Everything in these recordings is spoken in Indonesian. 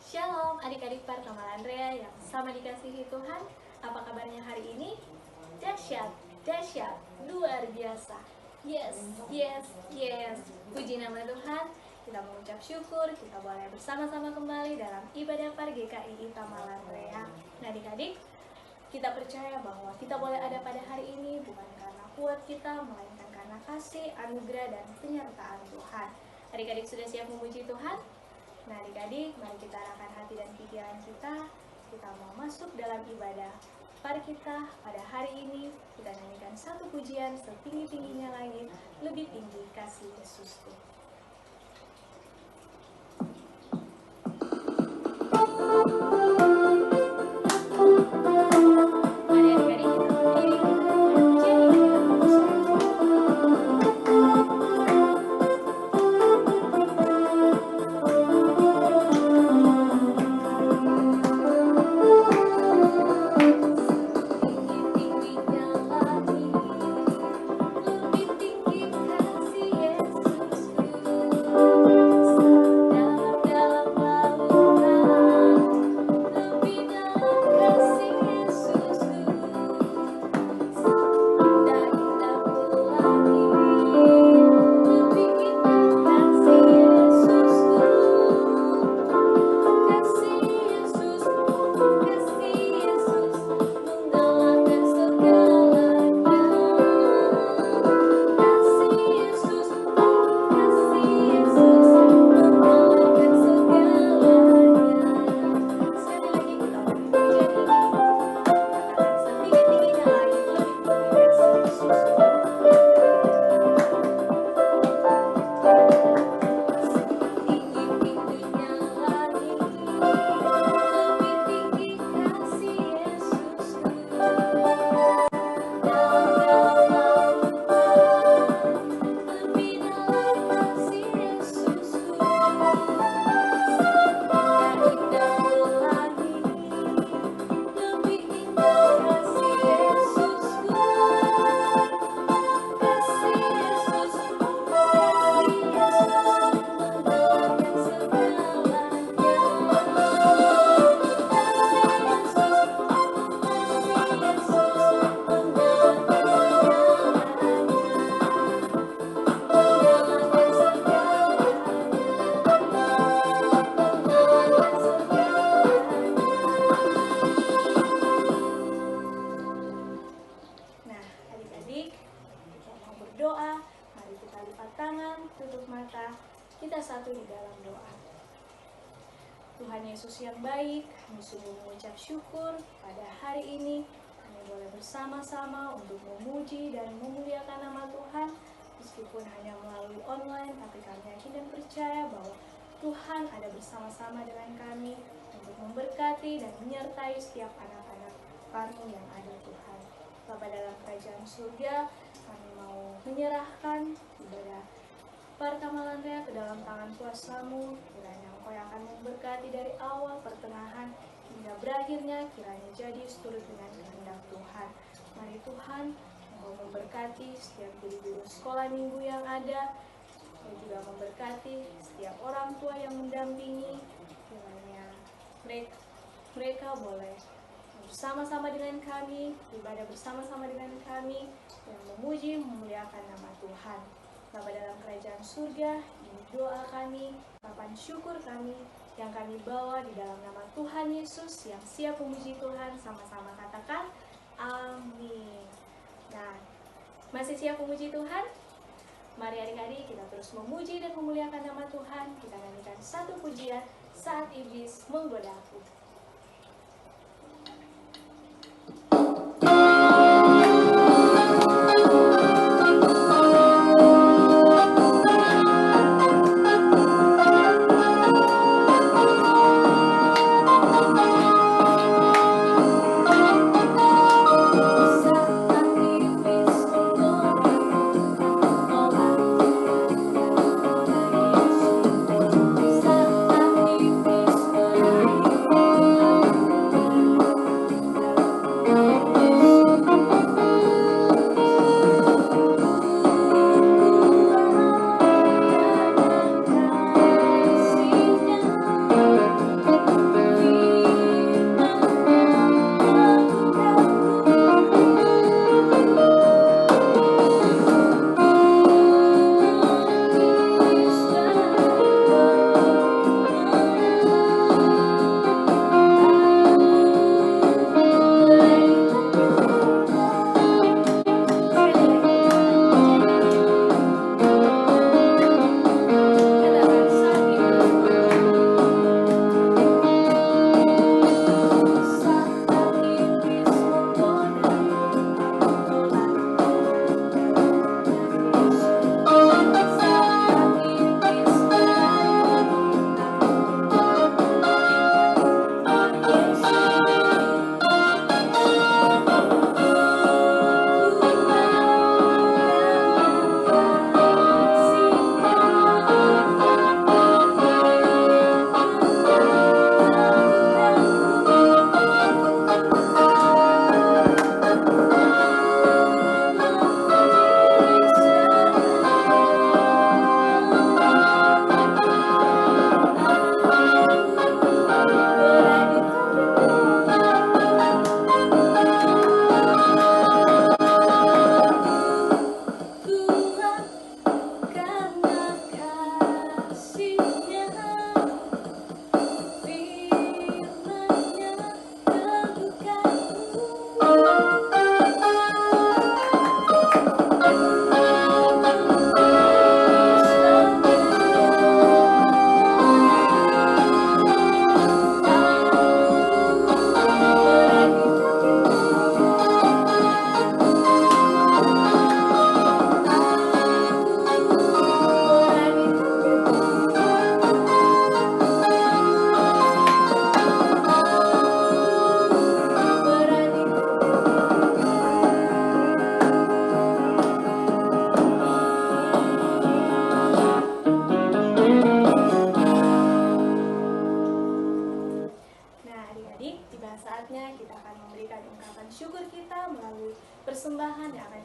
Shalom adik-adik Pertama Andrea yang sama dikasihi Tuhan. Apa kabarnya hari ini? Dahsyat, dahsyat, luar biasa. Yes, yes, yes. Puji nama Tuhan. Kita mengucap syukur, kita boleh bersama-sama kembali dalam ibadah Par GKI Tamalan Rea. Nah adik-adik, kita percaya bahwa kita boleh ada pada hari ini bukan karena kuat kita, melainkan karena kasih, anugerah, dan penyertaan Tuhan. Adik-adik sudah siap memuji Tuhan? Nah adik-adik, mari kita arahkan hati dan pikiran kita. Kita mau masuk dalam ibadah Par kita pada hari ini. Kita nyanyikan satu pujian setinggi-tingginya langit, lebih tinggi kasih Yesusku. Kita satu di dalam doa. Tuhan Yesus yang baik, kami sungguh mengucap syukur pada hari ini. Kami boleh bersama-sama untuk memuji dan memuliakan nama Tuhan. Meskipun hanya melalui online, tapi kami yakin dan percaya bahwa Tuhan ada bersama-sama dengan kami untuk memberkati dan menyertai setiap anak-anak kami yang ada Tuhan. Bapa dalam kerajaan surga, kami mau menyerahkan ibadah Pertamalan Rea ke dalam tangan kuasa-Mu. Kiranya Engkau yang akan memberkati dari awal, pertengahan, hingga berakhirnya. Kiranya jadi seturut dengan kehendak Tuhan. Mari Tuhan, Engkau memberkati setiap guru-guru sekolah minggu yang ada. Engkau juga memberkati setiap orang tua yang mendampingi. Kiranya mereka boleh bersama-sama dengan kami, ibadah bersama-sama dengan kami, yang memuji, memuliakan nama Tuhan. Bapa dalam kerajaan surga, ini doa kami, ucapan syukur kami yang kami bawa di dalam nama Tuhan Yesus yang siap memuji Tuhan. Sama-sama katakan amin. Nah, masih siap memuji Tuhan? Mari adik-adik kita terus memuji dan memuliakan nama Tuhan. Kita nyanyikan satu pujian Saat Iblis Menggodaku.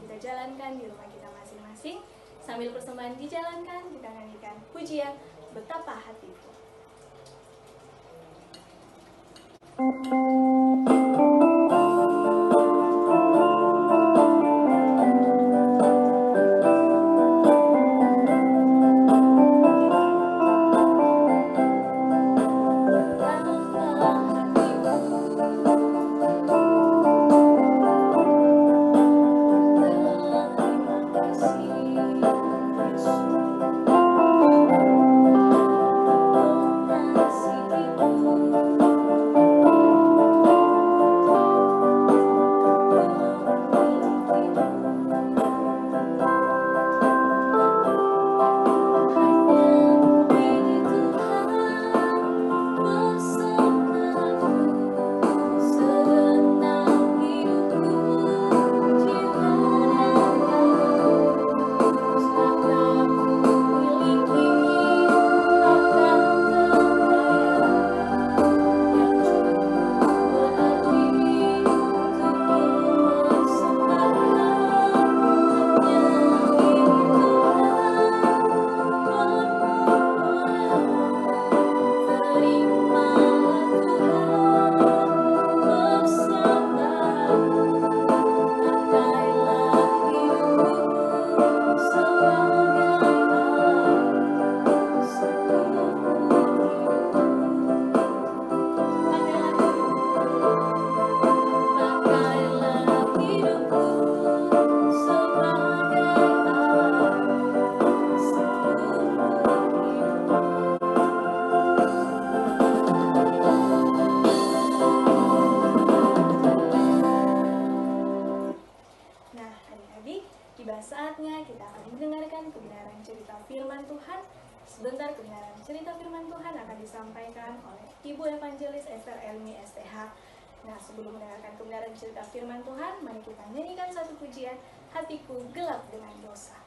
kita jalankan di rumah kita masing-masing. Sambil persembahan dijalankan, kita nyanyikan pujian Betapa Hatiku. Saatnya kita akan mendengarkan kebenaran cerita firman Tuhan. Sebentar kebenaran cerita firman Tuhan akan disampaikan oleh Ibu Evangelis Esther Elmi STH. Nah, sebelum mendengarkan kebenaran cerita firman Tuhan, mari kita nyanyikan satu pujian, Hatiku Gelap Dengan Dosa.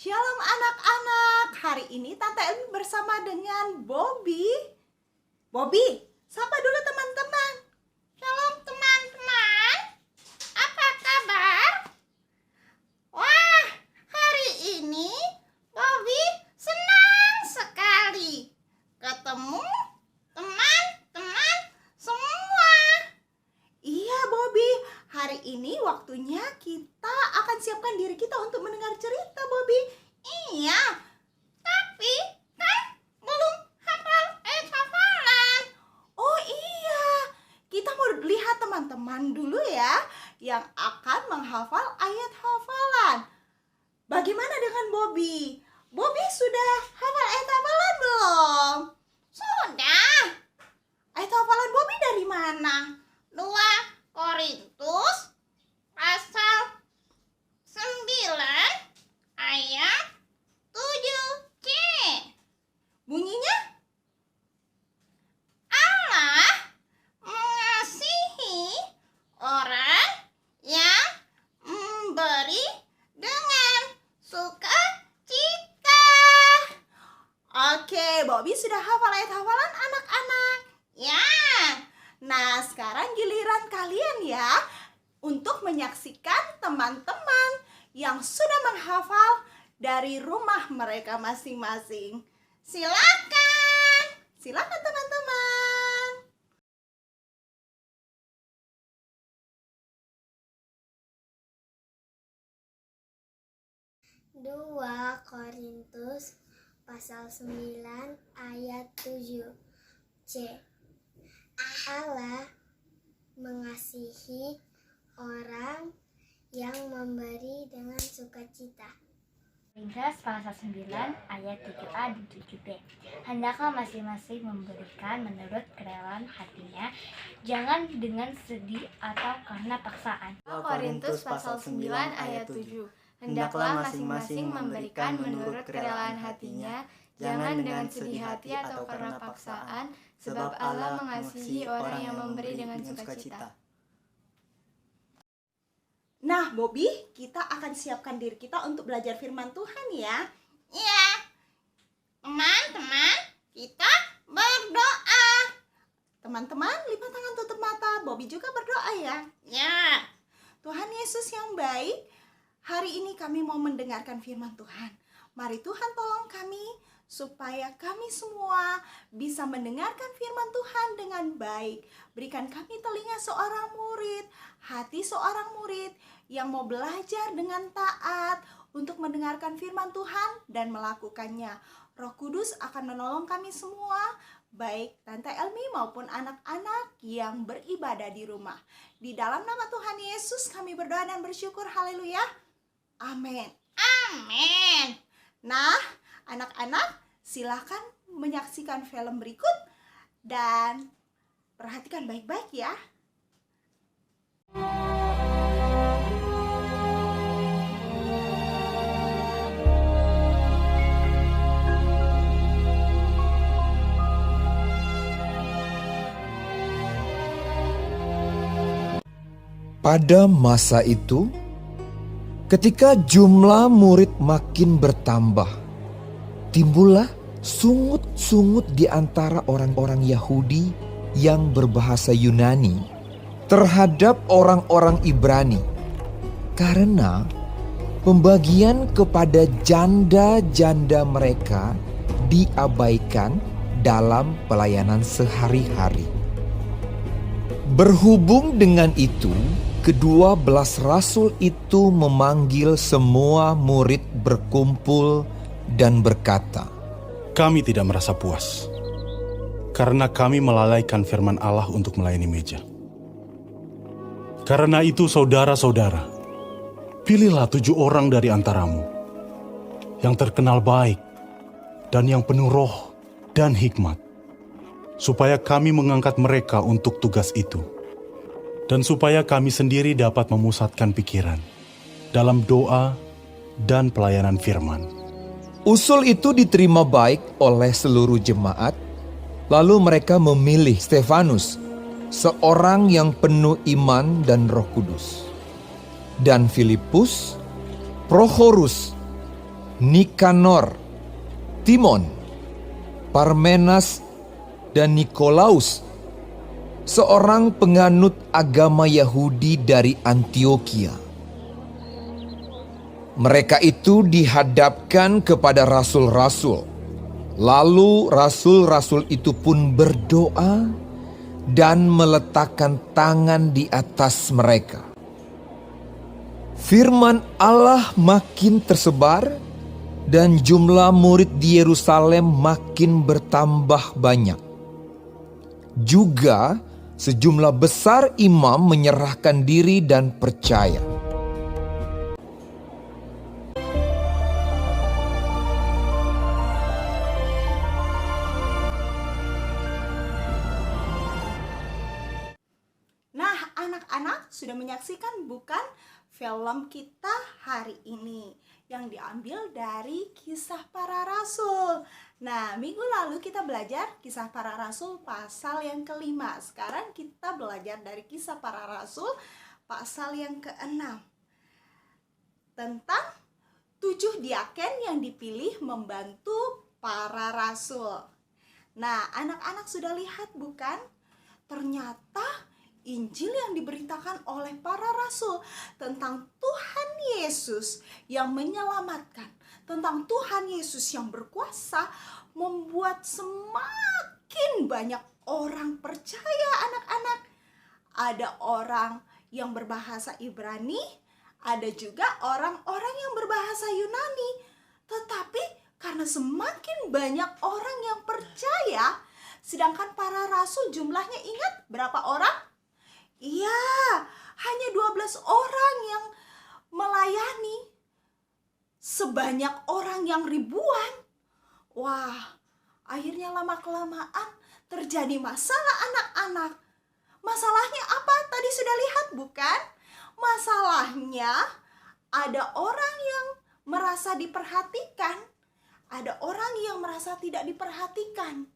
Shalom anak-anak, hari ini Tante Elmi bersama dengan Bobby. Bobby, sapa dulu teman-teman. Shalom teman-teman, apa kabar? Wah, hari ini Bobby senang sekali ketemu teman-teman semua. Iya Bobby, hari ini waktunya kita akan siapkan diri kita untuk mendengar cerita Bobby. Iya, tapi kan belum hafal hafalan. Oh iya, kita mau lihat teman-teman dulu ya yang akan menghafal ayat hafalan. Bagaimana dengan Bobby? Bobby sudah hafal ayat hafalan belum? Sudah. Ayat hafalan Bobby dari mana? 2 Korintus pasal 9 ayat 7c. Bunyinya? Allah mengasihi orang yang sukacita. Oke, Bobby sudah hafal ayat hafalan anak-anak. Ya, Nah, sekarang giliran kalian ya untuk menyaksikan teman-teman yang sudah menghafal dari rumah mereka masing-masing. silakan. Silakan teman-teman. Dua Korintus pasal 9 ayat 7 C. Allah mengasihi orang yang memberi dengan sukacita. Korintus pasal 9 ayat 7a dan 7b. Hendaklah masing-masing memberikan menurut kerelaan hatinya, jangan dengan sedih atau karena paksaan. 2 Korintus pasal 9 ayat 7. Hendaklah masing-masing memberikan menurut kerelaan hatinya, jangan dengan sedih hati atau karena paksaan, sebab Allah mengasihi orang yang memberi dengan sukacita. Nah, Bobby, kita akan siapkan diri kita untuk belajar firman Tuhan ya. Ya, teman-teman, kita berdoa. Teman-teman, lima tangan tutup mata. Bobby juga berdoa ya. Ya, Tuhan Yesus yang baik, hari ini kami mau mendengarkan firman Tuhan. Mari Tuhan tolong kami supaya kami semua bisa mendengarkan firman Tuhan dengan baik. Berikan kami telinga seorang murid, hati seorang murid yang mau belajar dengan taat untuk mendengarkan firman Tuhan dan melakukannya. Roh Kudus akan menolong kami semua, baik Tante Elmi maupun anak-anak yang beribadah di rumah. Di dalam nama Tuhan Yesus kami berdoa dan bersyukur. Haleluya. Amin. amin. Nah, anak-anak silakan menyaksikan film berikut dan perhatikan baik-baik ya. Pada masa itu, ketika jumlah murid makin bertambah, timbullah sungut-sungut di antara orang-orang Yahudi yang berbahasa Yunani terhadap orang-orang Ibrani, karena pembagian kepada janda-janda mereka diabaikan dalam pelayanan sehari-hari. Berhubung dengan itu, kedua belas rasul itu memanggil semua murid berkumpul dan berkata, Kami tidak merasa puas, karena kami melalaikan firman Allah untuk melayani meja. Karena itu saudara-saudara, pilihlah 7 orang dari antaramu, yang terkenal baik, dan yang penuh roh dan hikmat, supaya kami mengangkat mereka untuk tugas itu, dan supaya kami sendiri dapat memusatkan pikiran dalam doa dan pelayanan firman. Usul itu diterima baik oleh seluruh jemaat, lalu mereka memilih Stefanus, seorang yang penuh iman dan Roh Kudus, dan Filipus, Prochorus, Nikanor, Timon, Parmenas, dan Nikolaus, seorang penganut agama Yahudi dari Antioquia. Mereka itu dihadapkan kepada rasul-rasul. Lalu rasul-rasul itu pun berdoa dan meletakkan tangan di atas mereka. Firman Allah makin tersebar dan jumlah murid di Yerusalem makin bertambah banyak. Juga sejumlah besar imam menyerahkan diri dan percaya. Nah, anak-anak sudah menyaksikan bukan film kita hari ini yang diambil dari Kisah Para Rasul. Nah, minggu lalu kita belajar Kisah Para Rasul pasal yang kelima. Sekarang kita belajar dari Kisah Para Rasul pasal yang ke-6 tentang 7 7 diaken yang dipilih membantu para rasul. Nah, anak-anak sudah lihat bukan? Ternyata Injil yang diberitakan oleh para rasul tentang Tuhan Yesus yang menyelamatkan, tentang Tuhan Yesus yang berkuasa, membuat semakin banyak orang percaya, anak-anak. Ada orang yang berbahasa Ibrani, ada juga orang-orang yang berbahasa Yunani. Tetapi karena semakin banyak orang yang percaya, sedangkan para rasul jumlahnya ingat berapa orang? Iya, hanya 12 orang yang melayani sebanyak orang yang ribuan. Wah, akhirnya lama-kelamaan terjadi masalah, anak-anak. Masalahnya apa? Tadi sudah lihat bukan? Masalahnya ada orang yang merasa diperhatikan, ada orang yang merasa tidak diperhatikan.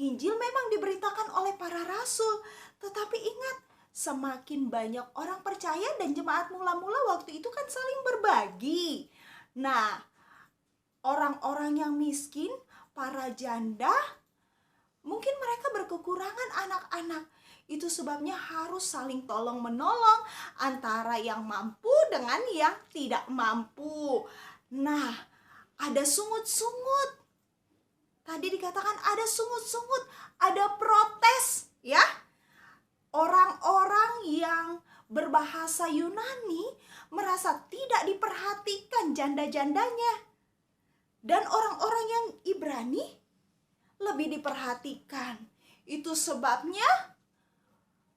Injil memang diberitakan oleh para rasul, tetapi ingat, semakin banyak orang percaya dan jemaat mula-mula waktu itu kan saling berbagi. Nah, orang-orang yang miskin, para janda, mungkin mereka berkekurangan anak-anak. Itu sebabnya harus saling tolong-menolong antara yang mampu dengan yang tidak mampu. Nah, ada sungut-sungut. Tadi dikatakan ada sungut-sungut, ada protes, ya. Orang-orang yang berbahasa Yunani merasa tidak diperhatikan janda-jandanya. Dan orang-orang yang Ibrani lebih diperhatikan. Itu sebabnya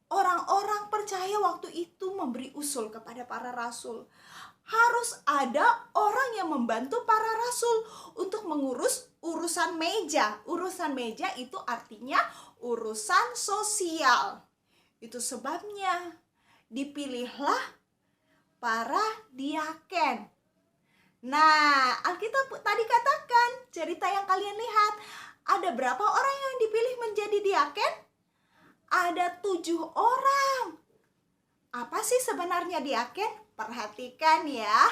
orang-orang percaya waktu itu memberi usul kepada para rasul. Harus ada orang yang membantu para rasul untuk mengurus urusan meja. Urusan meja itu artinya urusan sosial. Itu sebabnya dipilihlah para diaken. Nah, Alkitab tadi katakan, cerita yang kalian lihat, ada berapa orang yang dipilih menjadi diaken? Ada 7 orang. Apa sih sebenarnya diaken? Perhatikan ya.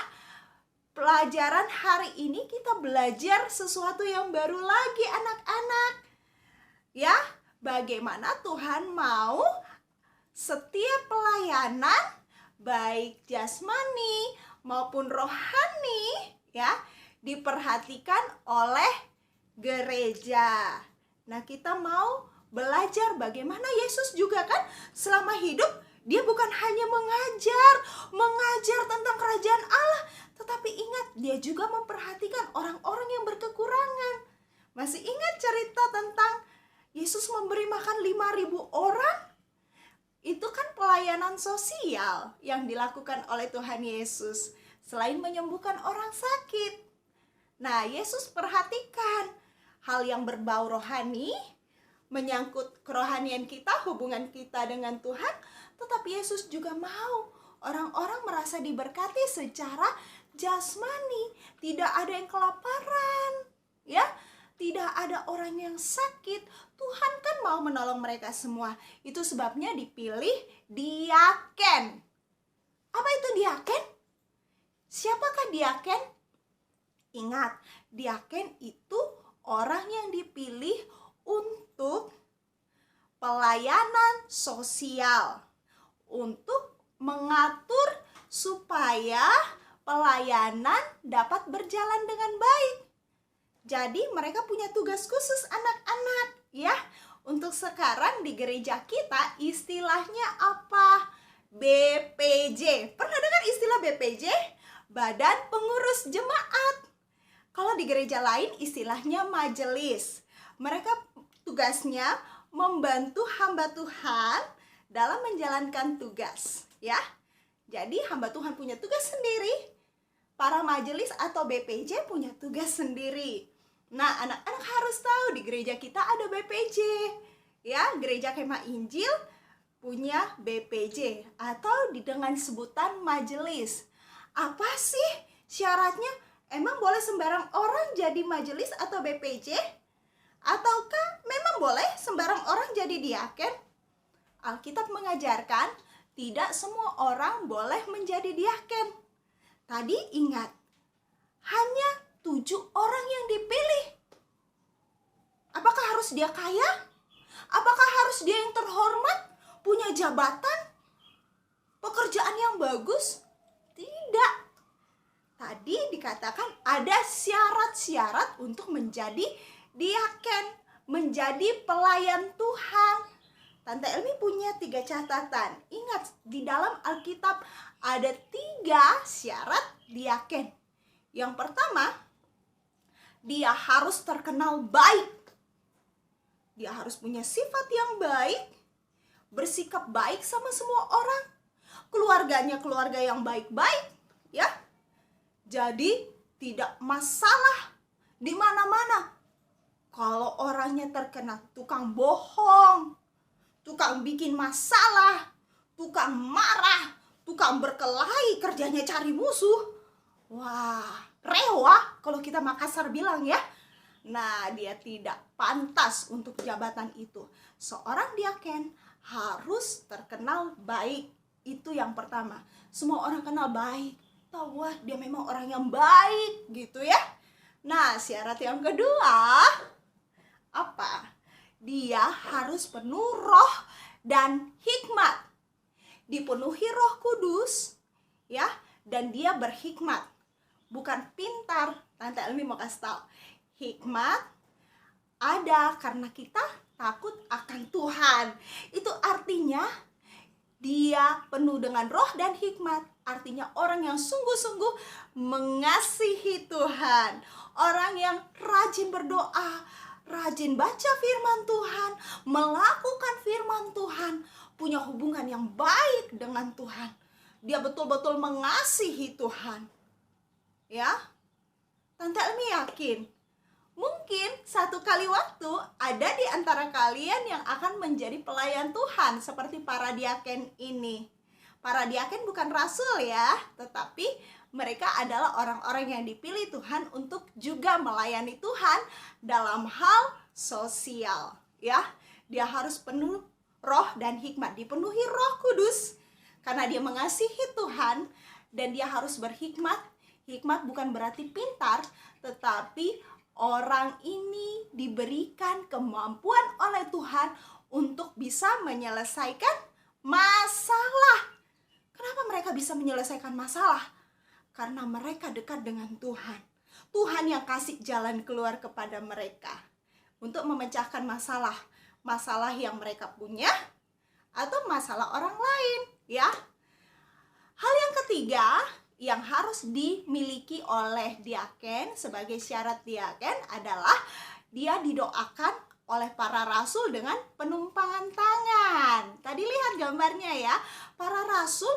Pelajaran hari ini kita belajar sesuatu yang baru lagi, anak-anak. Ya, bagaimana Tuhan mau setiap pelayanan, baik jasmani maupun rohani, ya, diperhatikan oleh gereja. Nah, kita mau belajar bagaimana Yesus juga kan selama hidup, dia bukan hanya mengajar tentang kerajaan Allah, tetapi ingat, dia juga memperhatikan orang-orang yang berkekurangan. Masih ingat cerita tentang Yesus memberi makan 5.000 orang? Itu kan pelayanan sosial yang dilakukan oleh Tuhan Yesus selain menyembuhkan orang sakit. Nah, Yesus perhatikan hal yang berbau rohani, menyangkut kerohanian kita, hubungan kita dengan Tuhan, tetapi Yesus juga mau orang-orang merasa diberkati secara jasmani, tidak ada yang kelaparan, ya. Tidak ada orang yang sakit. Tuhan kan mau menolong mereka semua. Itu sebabnya dipilih diaken. Apa itu diaken? Siapakah diaken? Ingat, diaken itu orang yang dipilih untuk pelayanan sosial, untuk mengatur supaya pelayanan dapat berjalan dengan baik. Jadi mereka punya tugas khusus, anak-anak, ya. Untuk sekarang di gereja kita istilahnya apa? BPJ. Pernah dengar istilah BPJ? Badan Pengurus Jemaat. Kalau di gereja lain istilahnya majelis. Mereka tugasnya membantu hamba Tuhan dalam menjalankan tugas, ya. Jadi hamba Tuhan punya tugas sendiri. Para majelis atau BPJ punya tugas sendiri. Nah, anak-anak harus tahu di gereja kita ada BPJ. Ya, Gereja Kemah Injil punya BPJ atau dengan sebutan majelis. Apa sih syaratnya? Emang boleh sembarang orang jadi majelis atau BPJ? Ataukah memang boleh sembarang orang jadi diaken? Alkitab mengajarkan tidak semua orang boleh menjadi diaken. Tadi ingat, hanya 7 orang yang dipilih. Apakah harus dia kaya? Apakah harus dia yang terhormat, punya jabatan, pekerjaan yang bagus? Tidak. Tadi dikatakan ada syarat-syarat untuk menjadi diaken, menjadi pelayan Tuhan. Tante Elmi punya 3 catatan. Ingat, di dalam Alkitab ada 3 syarat diaken. Yang pertama, dia harus terkenal baik. Dia harus punya sifat yang baik, bersikap baik sama semua orang. Keluarganya keluarga yang baik-baik, ya. Jadi tidak masalah di mana-mana. Kalau orangnya terkena tukang bohong, tukang bikin masalah, tukang marah, tukang berkelahi, kerjanya cari musuh. Wah, rewa kalau kita Makassar bilang ya. Nah, dia tidak pantas untuk jabatan itu. Seorang diaken harus terkenal baik. Itu yang pertama. Semua orang kenal baik. Tahu, wah, dia memang orang yang baik gitu ya. Nah, syarat yang kedua apa? Dia harus penuh roh dan hikmat. Dipenuhi Roh Kudus ya, dan dia berhikmat. Bukan pintar. Tante Elmi mau kasih tahu. Hikmat ada karena kita takut akan Tuhan. Itu artinya dia penuh dengan roh dan hikmat. Artinya orang yang sungguh-sungguh mengasihi Tuhan. Orang yang rajin berdoa, rajin baca firman Tuhan, melakukan firman Tuhan, punya hubungan yang baik dengan Tuhan. Dia betul-betul mengasihi Tuhan. Ya, Tante Elmi yakin mungkin satu kali waktu ada di antara kalian yang akan menjadi pelayan Tuhan seperti para diaken ini. Para diaken bukan rasul ya, tetapi mereka adalah orang-orang yang dipilih Tuhan untuk juga melayani Tuhan dalam hal sosial ya. Dia harus penuh roh dan hikmat, dipenuhi Roh Kudus karena dia mengasihi Tuhan, dan dia harus berhikmat. Hikmat bukan berarti pintar, tetapi orang ini diberikan kemampuan oleh Tuhan untuk bisa menyelesaikan masalah. Kenapa mereka bisa menyelesaikan masalah? Karena mereka dekat dengan Tuhan. Tuhan yang kasih jalan keluar kepada mereka untuk memecahkan masalah. Masalah yang mereka punya atau masalah orang lain, ya. Hal yang ketiga yang harus dimiliki oleh diaken sebagai syarat diaken adalah dia didoakan oleh para rasul dengan penumpangan tangan. Tadi lihat gambarnya ya, para rasul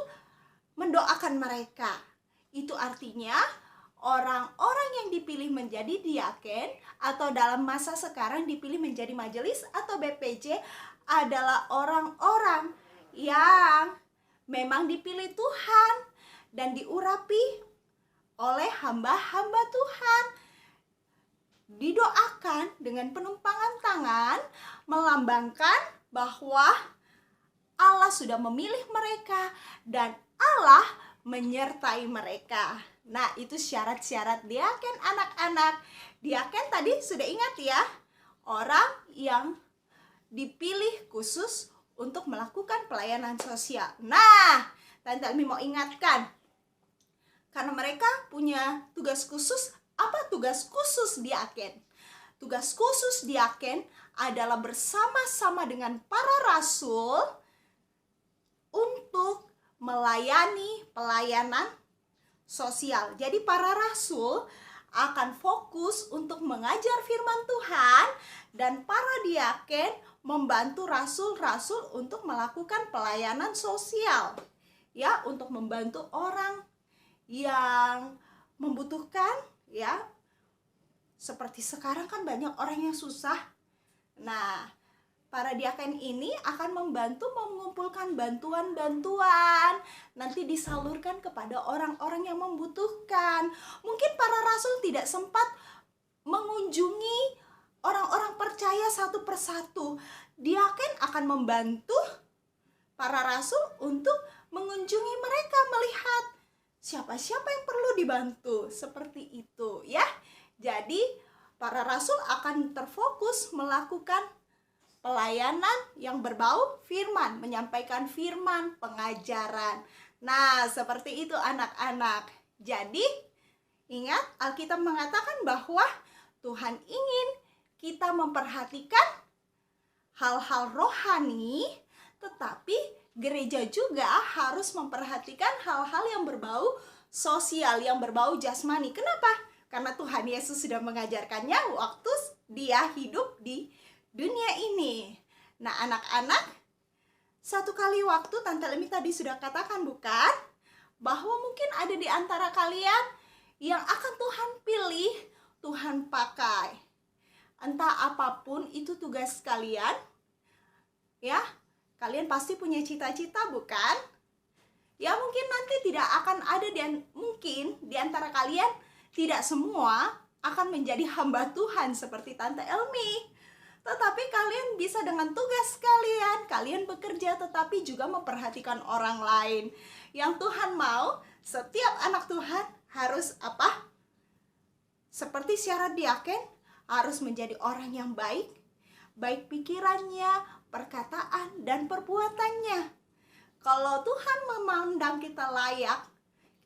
mendoakan mereka. Itu artinya orang-orang yang dipilih menjadi diaken atau dalam masa sekarang dipilih menjadi majelis atau BPJ adalah orang-orang yang memang dipilih Tuhan dan diurapi oleh hamba-hamba Tuhan. Didoakan dengan penumpangan tangan, melambangkan bahwa Allah sudah memilih mereka dan Allah menyertai mereka. Nah, itu syarat-syarat diaken anak-anak. Diaken tadi sudah ingat ya, orang yang dipilih khusus untuk melakukan pelayanan sosial. Nah, Tante Elmi mau ingatkan, karena mereka punya tugas khusus. Apa tugas khusus diaken? Tugas khusus diaken adalah bersama-sama dengan para rasul untuk melayani pelayanan sosial. Jadi para rasul akan fokus untuk mengajar firman Tuhan, dan para diaken membantu rasul-rasul untuk melakukan pelayanan sosial. Ya, untuk membantu orang yang membutuhkan, ya. Seperti sekarang kan banyak orang yang susah. Nah, para diaken ini akan membantu mengumpulkan bantuan-bantuan, nanti disalurkan kepada orang-orang yang membutuhkan. Mungkin para rasul tidak sempat mengunjungi orang-orang percaya satu persatu. Diaken akan membantu para rasul untuk mengunjungi mereka, melihat siapa-siapa yang perlu dibantu. Seperti itu ya. Jadi para rasul akan terfokus melakukan pelayanan yang berbau firman, menyampaikan firman, pengajaran. Nah, seperti itu anak-anak. Jadi, ingat Alkitab mengatakan bahwa Tuhan ingin kita memperhatikan hal-hal rohani, tetapi gereja juga harus memperhatikan hal-hal yang berbau sosial, yang berbau jasmani. Kenapa? Karena Tuhan Yesus sudah mengajarkannya waktu dia hidup di dunia ini. Nah, anak-anak, satu kali waktu Tante Lemi tadi sudah katakan bukan? Bahwa mungkin ada di antara kalian yang akan Tuhan pilih, Tuhan pakai. Entah apapun itu tugas kalian, ya, kalian pasti punya cita-cita bukan? Ya mungkin nanti tidak akan ada mungkin di antara kalian tidak semua akan menjadi hamba Tuhan seperti Tante Elmi. Tetapi kalian bisa dengan tugas kalian bekerja tetapi juga memperhatikan orang lain. Yang Tuhan mau, setiap anak Tuhan harus apa? Seperti syarat diaken, harus menjadi orang yang baik, baik pikirannya, perkataan, dan perbuatannya. Kalau Tuhan memandang kita layak,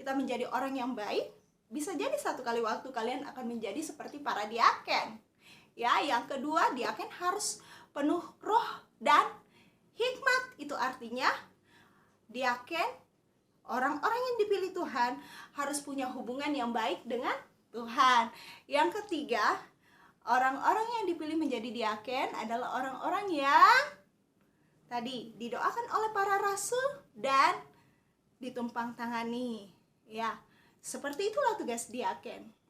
kita menjadi orang yang baik, bisa jadi satu kali waktu kalian akan menjadi seperti para diaken. Ya, yang kedua, diaken harus penuh roh dan hikmat. Itu artinya diaken, orang-orang yang dipilih Tuhan harus punya hubungan yang baik dengan Tuhan. Yang ketiga, orang-orang yang dipilih menjadi diaken adalah orang-orang yang tadi didoakan oleh para rasul dan ditumpang tangani. Ya, seperti itulah tugas diaken.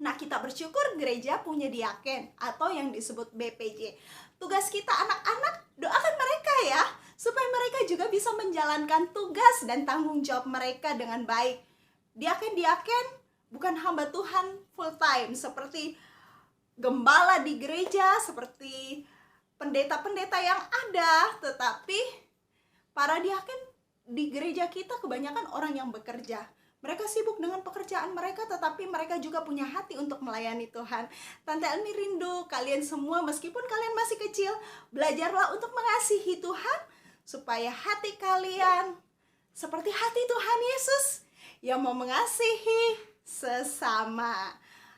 Nah, kita bersyukur gereja punya diaken atau yang disebut BPJ. Tugas kita anak-anak, doakan mereka ya, supaya mereka juga bisa menjalankan tugas dan tanggung jawab mereka dengan baik. Diaken-diaken bukan hamba Tuhan full time seperti gembala di gereja, seperti pendeta-pendeta yang ada, tetapi para diaken di gereja kita kebanyakan orang yang bekerja. Mereka sibuk dengan pekerjaan mereka, tetapi mereka juga punya hati untuk melayani Tuhan. Tante Elmi rindu kalian semua, meskipun kalian masih kecil, belajarlah untuk mengasihi Tuhan, supaya hati kalian seperti hati Tuhan Yesus yang mau mengasihi sesama.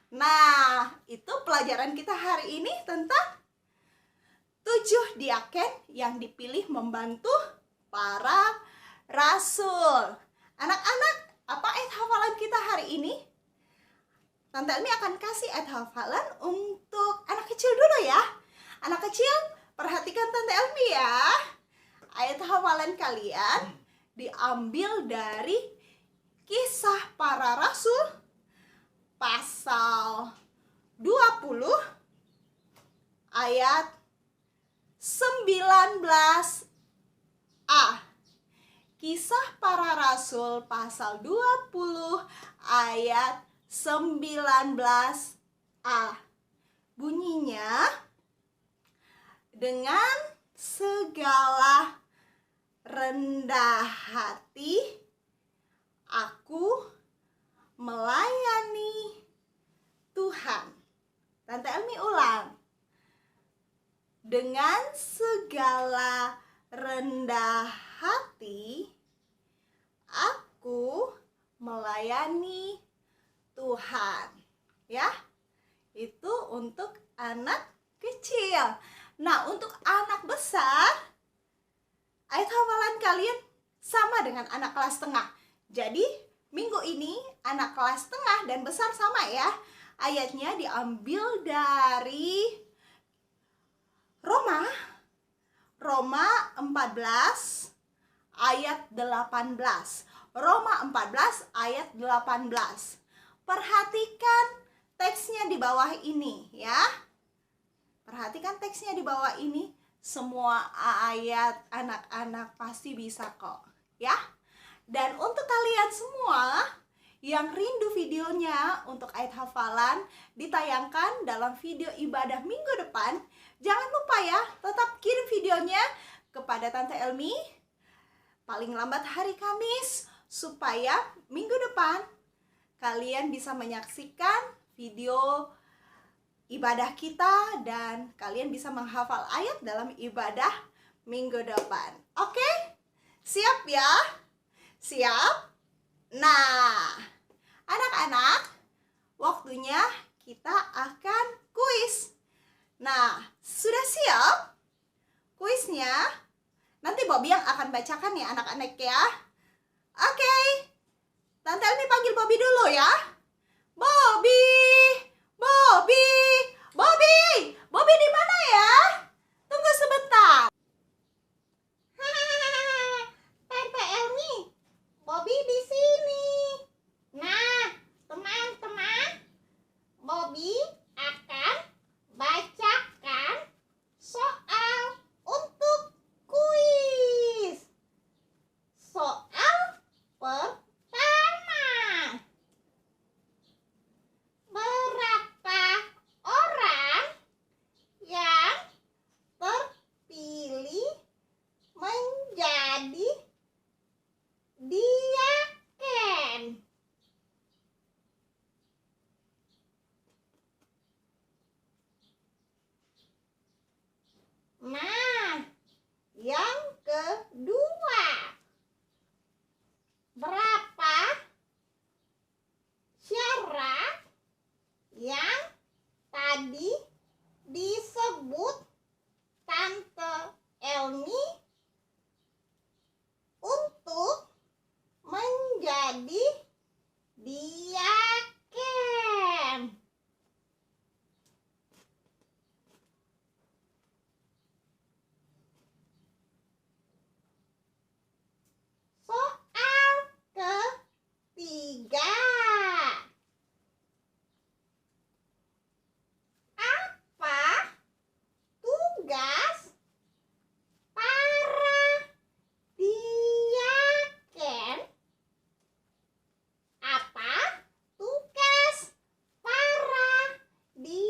Nah, itu pelajaran kita hari ini tentang 7 diaken yang dipilih membantu para rasul. Anak-anak, apa ayat hafalan kita hari ini? Tante Elmi akan kasih ayat hafalan untuk anak kecil dulu ya. Anak kecil, perhatikan Tante Elmi ya. Ayat hafalan kalian diambil dari Kisah Para Rasul pasal 20 ayat 19a. Kisah Para Rasul pasal 20 ayat 19a. Bunyinya, dengan segala rendah hati aku melayani Tuhan. Tante Elmi ulang. Dengan segala rendah hati aku melayani Tuhan. Ya, itu untuk anak kecil. Nah, untuk anak besar, ayat hafalan kalian sama dengan anak kelas tengah. Jadi, minggu ini anak kelas tengah dan besar sama ya. Ayatnya diambil dari Roma 14 ayat 18. Roma 14 ayat 18. Perhatikan teksnya di bawah ini ya. Perhatikan teksnya di bawah ini. Semua ayat anak-anak pasti bisa kok ya. Dan untuk kalian semua yang rindu videonya untuk ayat hafalan ditayangkan dalam video ibadah minggu depan, jangan lupa ya, tetap kirim videonya kepada Tante Elmi paling lambat hari Kamis supaya minggu depan kalian bisa menyaksikan video ibadah kita dan kalian bisa menghafal ayat dalam ibadah minggu depan. Oke? Siap ya? Siap? Nah, anak-anak, waktunya kita akan kuis. Nah, sudah siap kuisnya? Nanti Bobby yang akan bacakan ya anak-anak ya. Oke, Tante Elmi panggil Bobby dulu ya. Bobby, Bobby, Bobby, Bobby di mana ya? Tunggu sebentar. Tante Elmi, Bobby di sini. Nah, teman-teman, Bobby akan bacakan soal untuk kuis. Soal pertama. Berapa orang yang terpilih menjadi diaken? Nah, yang kedua, berapa syarat yang tadi disebut Tante Elmi untuk menjadi diaken? Soal ketiga. Apa tugas para diaken? Apa tugas para diaken?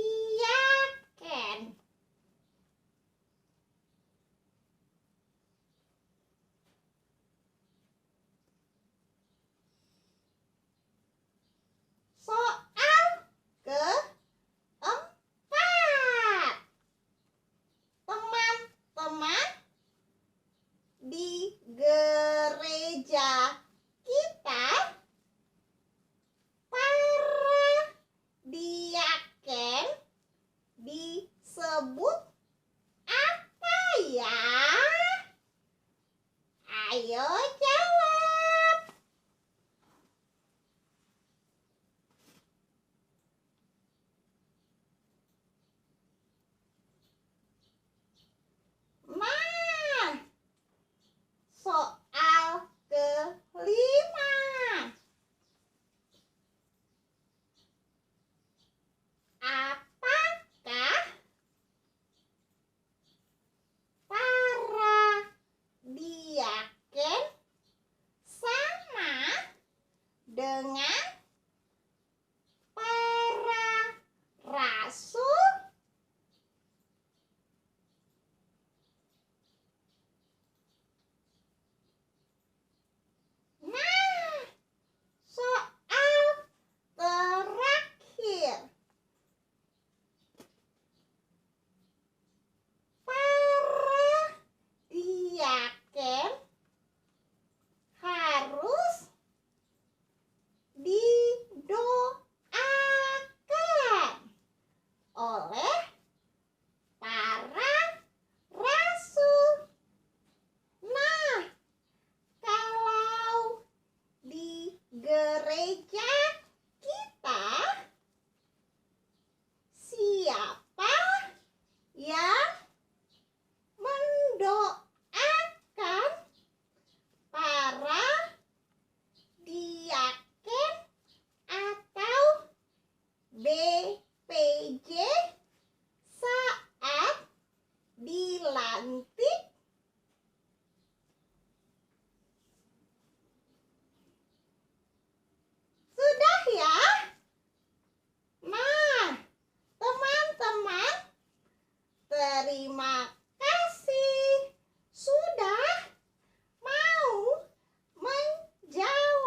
Soal keempat. Teman-teman, di gereja kita, para diaken disebut apa ya? Ayo jawab. Nah, soal kelima. Apakah para diaken sama dengan para rasul? Nah, soal terakhir. Para diaken harus didoakan oleh para rasul. Nah, kalau di gereja kita, siapa yang mendoakan para diaken atau BPJ saat dilantik? Sudah ya? Nah, teman-teman, terima kasih sudah mau menjawab.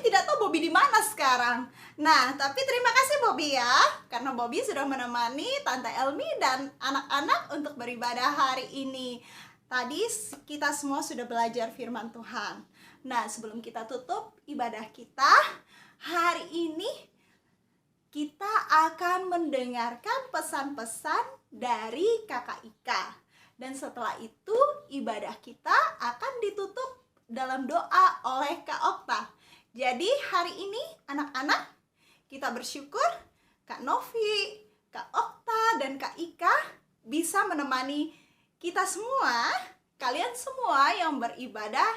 tidak tahu Bobby di mana sekarang. Nah, tapi terima kasih Bobby ya, karena Bobby sudah menemani Tante Elmi dan anak-anak untuk beribadah hari ini. Tadi kita semua sudah belajar firman Tuhan. Nah, sebelum kita tutup ibadah kita, hari ini kita akan mendengarkan pesan-pesan dari Kakak Ika. Dan setelah itu ibadah kita akan ditutup dalam doa oleh Kak Okta. Jadi hari ini anak-anak kita bersyukur Kak Novi, Kak Okta, dan Kak Ika bisa menemani kita semua, kalian semua yang beribadah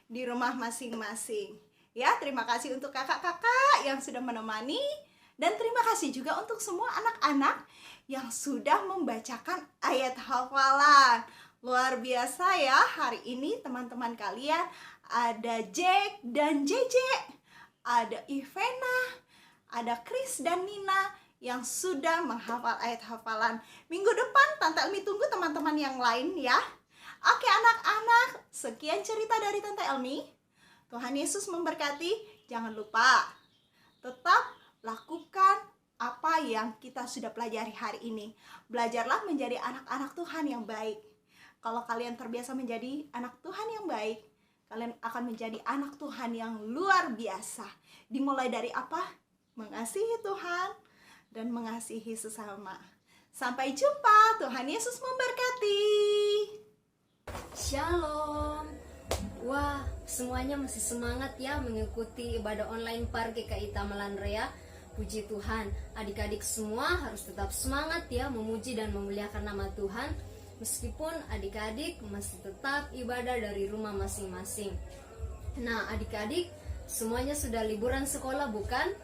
di rumah masing-masing. Ya, terima kasih untuk kakak-kakak yang sudah menemani, dan terima kasih juga untuk semua anak-anak yang sudah membacakan ayat hafalan. Luar biasa ya, hari ini teman-teman kalian ada Jack dan JJ, ada Ivena, ada Chris dan Nina yang sudah menghafal ayat hafalan. Minggu depan Tante Elmi tunggu teman-teman yang lain ya. Oke anak-anak, sekian cerita dari Tante Elmi. Tuhan Yesus memberkati. Jangan lupa tetap lakukan apa yang kita sudah pelajari hari ini. Belajarlah menjadi anak-anak Tuhan yang baik. Kalau kalian terbiasa menjadi anak Tuhan yang baik, kalian akan menjadi anak Tuhan yang luar biasa. Dimulai dari apa? Mengasihi Tuhan dan mengasihi sesama. Sampai jumpa. Tuhan Yesus memberkati. Shalom. Wah, semuanya masih semangat ya mengikuti ibadah online Par GKI Tamalan Rea. Puji Tuhan, adik-adik semua harus tetap semangat ya memuji dan memuliakan nama Tuhan. Meskipun adik-adik masih tetap ibadah dari rumah masing-masing. Nah, adik-adik semuanya sudah liburan sekolah bukan?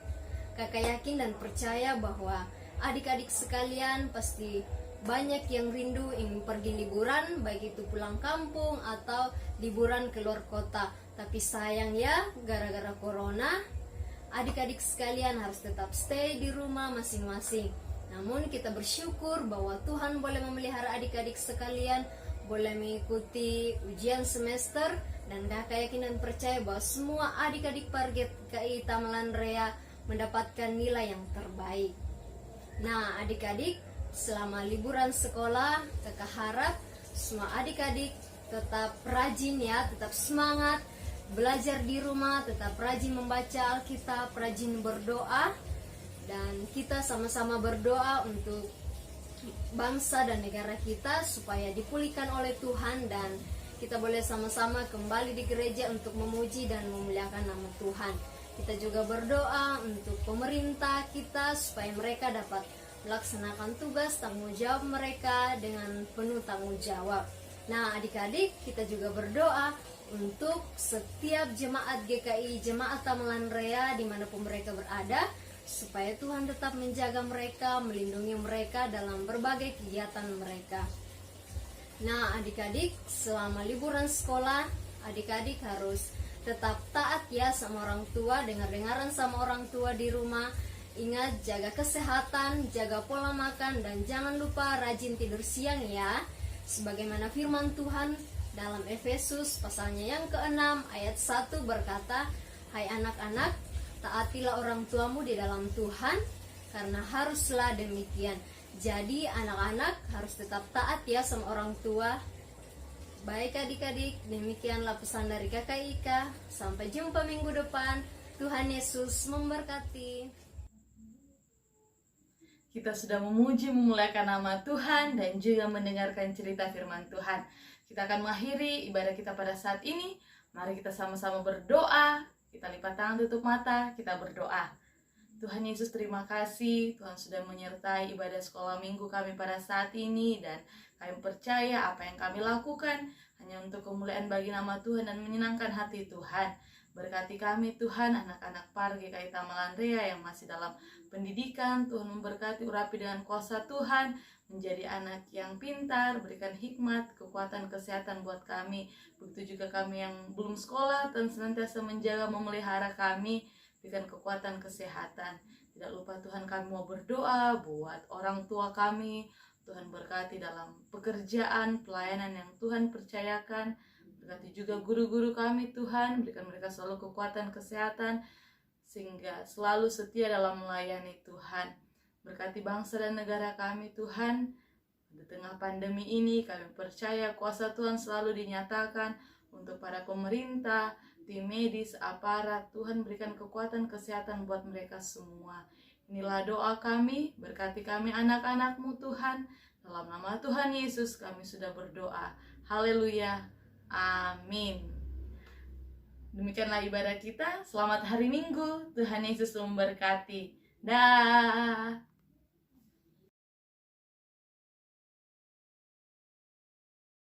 Kakak yakin dan percaya bahwa adik-adik sekalian pasti banyak yang rindu ingin pergi liburan, baik itu pulang kampung atau liburan keluar kota. Tapi sayang ya, gara-gara corona, adik-adik sekalian harus tetap stay di rumah masing-masing. Namun kita bersyukur bahwa Tuhan boleh memelihara adik-adik sekalian, boleh mengikuti ujian semester, dan kakak yakin dan percaya bahwa semua adik-adik Par GKI Tamalan Rea mendapatkan nilai yang terbaik. Nah adik-adik, selama liburan sekolah, kakak harap semua adik-adik tetap rajin ya, tetap semangat belajar di rumah, tetap rajin membaca Alkitab, rajin berdoa, dan kita sama-sama berdoa untuk bangsa dan negara kita supaya dipulihkan oleh Tuhan, dan kita boleh sama-sama kembali di gereja untuk memuji dan memuliakan nama Tuhan. Kita juga berdoa untuk pemerintah kita supaya mereka dapat melaksanakan tugas tanggung jawab mereka dengan penuh tanggung jawab. Nah adik-adik, kita juga berdoa untuk setiap jemaat GKI, jemaat Tamalan Rea dimanapun mereka berada, supaya Tuhan tetap menjaga mereka, melindungi mereka dalam berbagai kegiatan mereka. Nah adik-adik, selama liburan sekolah, adik-adik harus tetap taat ya sama orang tua, dengar-dengaran sama orang tua di rumah. Ingat, jaga kesehatan, jaga pola makan, dan jangan lupa rajin tidur siang ya. Sebagaimana firman Tuhan dalam Efesus pasalnya yang ke-6 ayat 1 berkata, "Hai anak-anak, taatilah orang tuamu di dalam Tuhan, karena haruslah demikian." Jadi anak-anak harus tetap taat ya sama orang tua. Baik adik-adik, demikianlah pesan dari kakak Ika. Sampai jumpa minggu depan. Tuhan Yesus memberkati. Kita sudah memuji memuliakan nama Tuhan dan juga mendengarkan cerita firman Tuhan. Kita akan mengakhiri ibadah kita pada saat ini. Mari kita sama-sama berdoa. Kita lipat tangan, tutup mata, kita berdoa. Tuhan Yesus, terima kasih Tuhan sudah menyertai ibadah sekolah minggu kami pada saat ini, dan kami percaya apa yang kami lakukan hanya untuk kemuliaan bagi nama Tuhan dan menyenangkan hati Tuhan. Berkati kami Tuhan, anak-anak Par GKI Tamalan Rea yang masih dalam pendidikan. Tuhan memberkati, urapi dengan kuasa Tuhan, menjadi anak yang pintar, berikan hikmat, kekuatan, kesehatan buat kami. Begitu juga kami yang belum sekolah, Tuhan senantiasa menjaga, memelihara kami, berikan kekuatan, kesehatan. Tidak lupa Tuhan, kami mau berdoa buat orang tua kami. Tuhan berkati dalam pekerjaan, pelayanan yang Tuhan percayakan. Berkati juga guru-guru kami Tuhan, berikan mereka selalu kekuatan, kesehatan. sehingga selalu setia dalam melayani Tuhan. Berkati bangsa dan negara kami Tuhan. Di tengah pandemi ini kami percaya kuasa Tuhan selalu dinyatakan untuk para pemerintah, tim medis, aparat. Tuhan berikan kekuatan kesehatan buat mereka semua. Inilah doa kami, berkati kami anak-anak-Mu Tuhan. Dalam nama Tuhan Yesus kami sudah berdoa. Haleluya. Amin. Demikianlah ibadah kita. Selamat hari Minggu. Tuhan Yesus memberkati. Dah.